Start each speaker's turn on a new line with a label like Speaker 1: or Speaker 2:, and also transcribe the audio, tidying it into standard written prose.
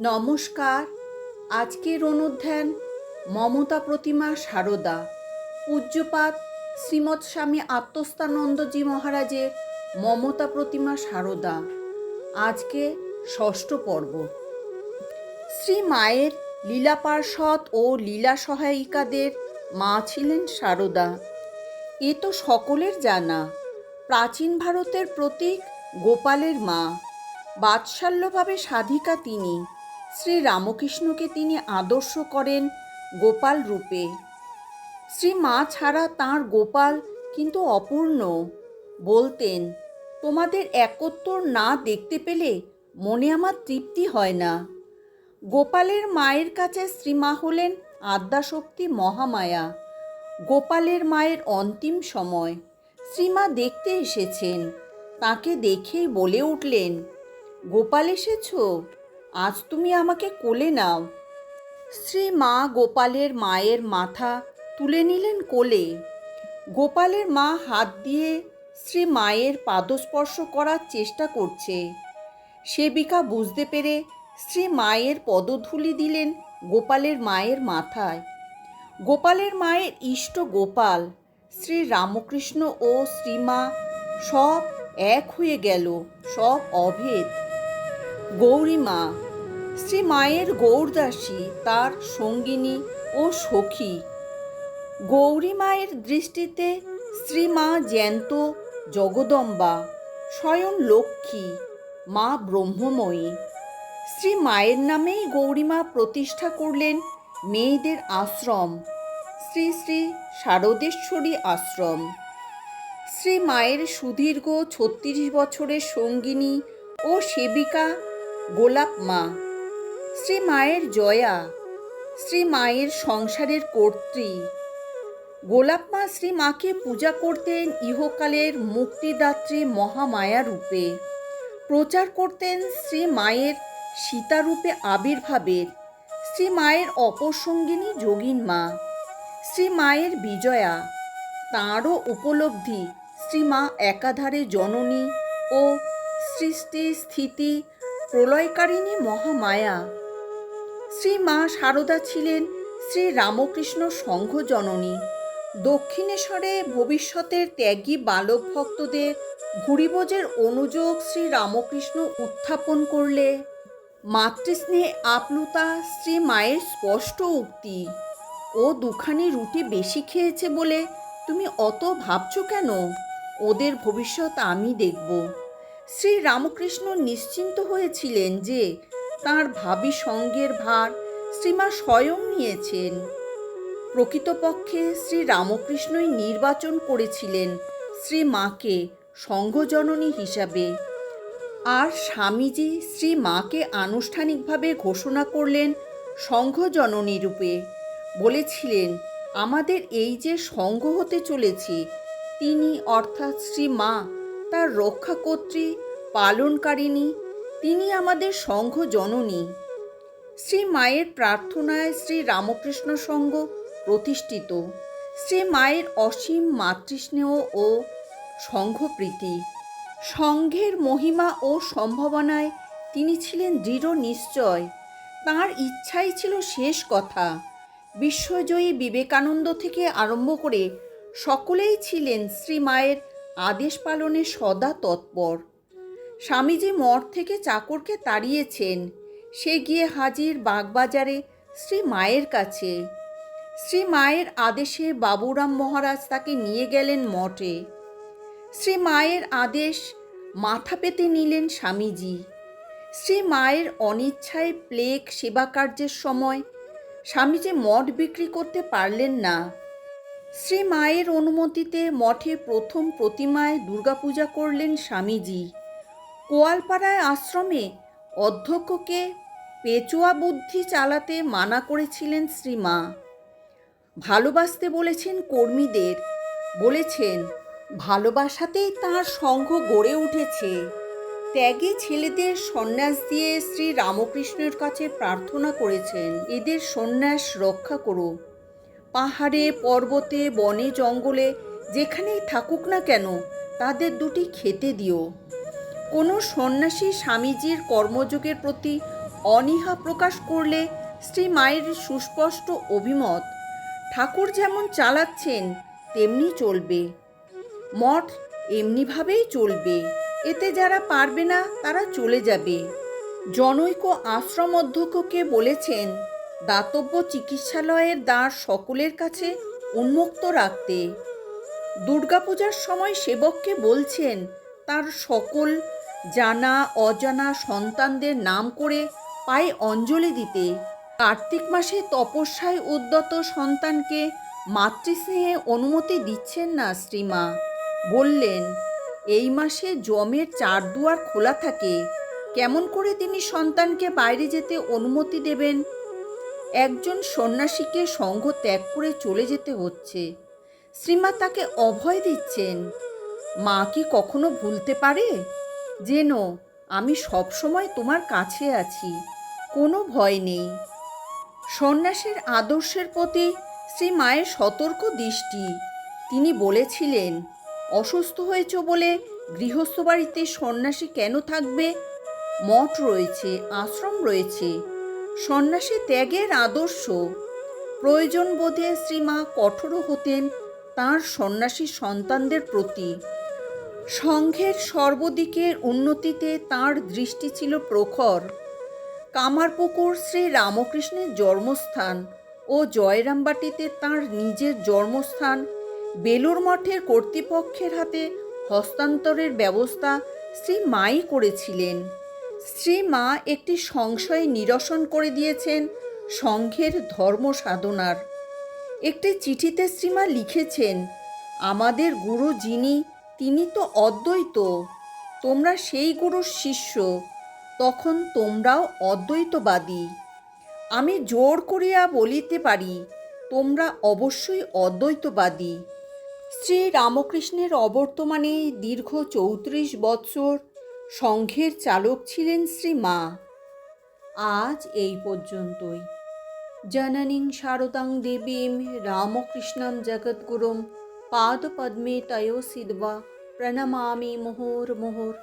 Speaker 1: নমস্কার। আজকের অনুধ্যান মমতা প্রতিমা সারদা, পূজ্যপাদ শ্রীমৎ স্বামী আত্মস্থানন্দজি মহারাজের মমতা প্রতিমা সারদা। আজকে ষষ্ঠ পর্ব। শ্রী মায়ের লীলা পার্ষদ ও লীলা সহায়িকাদের মা ছিলেন সারদা। এ তো সকলের জানা। প্রাচীন ভারতের প্রতীক গোপালের মা, বাৎসল্যভাবে সাধিকা তিনি। শ্রী রামকৃষ্ণকে তিনি আদর্শ করেন গোপাল রূপে। শ্রী মা ছাড়া তাঁর গোপাল কিন্তু অপূর্ণ। বলতেন, তোমাদের একত্তর না দেখতে পেলে মনে আমার তৃপ্তি হয় না। গোপালের মায়ের কাছে শ্রীমা হলেন আদ্যাশক্তি মহামায়া। গোপালের মায়ের অন্তিম সময় শ্রীমা দেখতে এসেছেন। তাকে দেখেই বলে উঠলেন, গোপাল এসেছ, আজ তুমি আমাকে কোলে নাও। শ্রীমা গোপালের মায়ের মাথা তুলে নিলেন কোলে। গোপালের মা হাত দিয়ে শ্রী মায়ের পাদস্পর্শ করার চেষ্টা করছে। সেবিকা বুঝতে পেরে শ্রী মায়ের পদধূলি দিলেন গোপালের মায়ের মাথায়। গোপালের মায়ের ইষ্ট গোপাল, শ্রী রামকৃষ্ণ ও শ্রীমা সব এক হয়ে গেল, সব অভেদ। গৌরীমা শ্রী মায়ের গৌরদাসী, তার সঙ্গিনী ও সখী। গৌরী মায়ের দৃষ্টিতে শ্রীমা জ্যান্ত জগদম্বা, স্বয়ং লক্ষ্মী, মা ব্রহ্মময়ী। শ্রী মায়ের নামেই গৌরীমা প্রতিষ্ঠা করলেন মেয়েদের আশ্রম, শ্রী শ্রী শারদেশ্বরী আশ্রম। শ্রী মায়ের সুদীর্ঘ ৩৬ বছরের সঙ্গিনী ও সেবিকা গোলাপ মা। শ্রী মায়ের জয়া, শ্রী মায়ের সংসারের কর্ত্রী। গোলাপ মা শ্রী মাকে পূজা করতেন ইহকালের মুক্তিদাত্রী মহামায়া রূপে। প্রচার করতেন শ্রী মায়ের সীতারূপে আবির্ভাবের। শ্রী মায়ের অপর সঙ্গিনী যোগীন মা, শ্রী মায়ের বিজয়া। তাঁরও উপলব্ধি শ্রীমা একাধারে জননী ও সৃষ্টি স্থিতি প্রলয়কারিণী মহামায়া। শ্রী মা সারদা ছিলেন শ্রী রামকৃষ্ণ সংঘ জননী। দক্ষিণেশ্বরে ভবিষ্যতের ত্যাগী বালক ভক্তদের ভুরিভোজের অনুযোগ শ্রী রামকৃষ্ণ উত্থাপন করলে মাতৃস্নেহে আপ্লুতা শ্রী মায়ের স্পষ্ট উক্তি, ও দুখানি রুটি বেশি খেয়েছে বলে তুমি অত ভাবছো কেন? ওদের ভবিষ্যৎ আমি দেখব। শ্রী রামকৃষ্ণ নিশ্চিন্ত হয়েছিলেন যে তাঁর ভাবী সঙ্গের ভার শ্রীমা স্বয়ং নিয়েছেন। প্রকৃতপক্ষে শ্রী রামকৃষ্ণই নির্বাচন করেছিলেন শ্রী মাকে সংঘজননী হিসাবে, আর স্বামীজি শ্রী মাকে আনুষ্ঠানিকভাবে ঘোষণা করলেন সংঘজননী রূপে। বলেছিলেন, আমাদের এই যে সংঘ হতে চলেছি, তিনি অর্থাৎ শ্রী মা তার রক্ষাকর্ত্রী, পালনকারিণী, তিনি আমাদের সংঘ জননী। শ্রী মায়ের প্রার্থনায় শ্রী রামকৃষ্ণ সংঘ প্রতিষ্ঠিত। শ্রী মায়ের অসীম মাতৃস্নেহ ও সংঘপ্রীতি, সংঘের মহিমা ও সম্ভাবনায় তিনি ছিলেন দৃঢ় নিশ্চয়। তাঁর ইচ্ছাই ছিল শেষ কথা। বিশ্বজয়ী বিবেকানন্দ থেকে আরম্ভ করে সকলেই ছিলেন শ্রী মায়ের আদেশ পালনে সদা তৎপর। স্বামীজি মঠ থেকে চাকরকে তাড়িয়েছেন। সে গিয়ে হাজির বাগবাজারে শ্রী মায়ের কাছে। শ্রী মায়ের আদেশে বাবুরাম মহারাজ তাকে নিয়ে গেলেন মঠে। শ্রী মায়ের আদেশ মাথা পেতে নিলেন স্বামীজি। শ্রী মায়ের অনিচ্ছায় প্লেগ সেবা কার্যের সময় স্বামীজি মঠ বিক্রি করতে পারলেন না। শ্রী মায়ের অনুমতিতে মঠে প্রথম প্রতিমায় দুর্গাপূজা করলেন স্বামীজি। কোয়ালপাড়ায় আশ্রমে অধ্যক্ষকে পেচুয়া বুদ্ধি চালাতে মানা করেছিলেন শ্রীমা। ভালোবাসতে বলেছেন কর্মীদের। বলেছেন, ভালোবাসাতেই তাঁর সংঘ গড়ে উঠেছে। ত্যাগী ছেলেদের সন্ন্যাস দিয়ে শ্রী রামকৃষ্ণের কাছে প্রার্থনা করেছেন, এদের সন্ন্যাস রক্ষা করো। পাহাড়ে, পর্বতে, বনে, জঙ্গলে যেখানেই থাকুক না কেন, তাদের দুটি খেতে দিও। কোনো সন্ন্যাসী স্বামীজির কর্মযোগের প্রতি অনীহা প্রকাশ করলে শ্রী মায়ের সুস্পষ্ট অভিমত, ঠাকুর যেমন চালাচ্ছেন তেমনি চলবে, মঠ এমনিভাবেই চলবে, এতে যারা পারবে না তারা চলে যাবে। জনৈক আশ্রম অধ্যক্ষকে বলেছেন দাতব্য চিকিৎসালয়ের দ্বার সকলের কাছে উন্মুক্ত রাখতে। দুর্গাপূজার সময় সেবককে বলছেন তার সকল জানা অজানা সন্তানদের নাম করে পায়ে অঞ্জলি দিতে। কার্তিক মাসে তপস্যায় উদ্যত সন্তানকে মাতৃস্নেহে অনুমতি দিচ্ছেন না শ্রীমা। বললেন, এই মাসে যমের চারদুয়ার খোলা থাকে, কেমন করে তিনি সন্তানকে বাইরে যেতে অনুমতি দেবেন? একজন সন্ন্যাসীকে সঙ্গ ত্যাগ করে চলে যেতে হচ্ছে, শ্রীমা তাকে অভয় দিচ্ছেন। মা কি কখনো ভুলতে পারে? যেন আমি সবসময় তোমার কাছে আছি, কোনো ভয় নেই। সন্ন্যাসের আদর্শের প্রতি শ্রী মায়ের সতর্ক দৃষ্টি। তিনি বলেছিলেন, অসুস্থ হয়েছ বলে গৃহস্থ বাড়িতে সন্ন্যাসী কেন থাকবে? মঠ রয়েছে, আশ্রম রয়েছে, সন্ন্যাসী ত্যাগের আদর্শ। প্রয়োজন বোধে শ্রীমা কঠোর হতেন তাঁর সন্ন্যাসী সন্তানদের প্রতি। সংঘের সর্বদিকের উন্নতিতে তাঁর দৃষ্টি ছিল প্রখর। কামারপুকুর শ্রী রামকৃষ্ণের জন্মস্থান ও জয়রামবাটিতে তাঁর নিজের জন্মস্থান বেলুড় মঠের কর্তৃপক্ষের হাতে হস্তান্তরের ব্যবস্থা শ্রী মাই করেছিলেন। শ্রী মা একটি সংশয় নিরসন করে দিয়েছেন সংঘের ধর্ম সাধনার। একটি চিঠিতে শ্রীমা লিখেছেন, আমাদের গুরু যিনি তিনি তো অদ্বৈত, তোমরা সেই গুরুর শিষ্য, তখন তোমরাও অদ্বৈতবাদী। আমি জোর করিয়া বলিতে পারি তোমরা অবশ্যই অদ্বৈতবাদী। শ্রী রামকৃষ্ণের অবর্তমানে দীর্ঘ 34 বৎসর সংঘের চালক ছিলেন শ্রী মা। আজ এই পর্যন্তই। জননীং শারদাং দেবীম রামকৃষ্ণং জগদ্গুরুম পাদপদ্মে তয়োঃ সিদ্ধ্বা প্রণমামি মুহুর্মুহুঃ।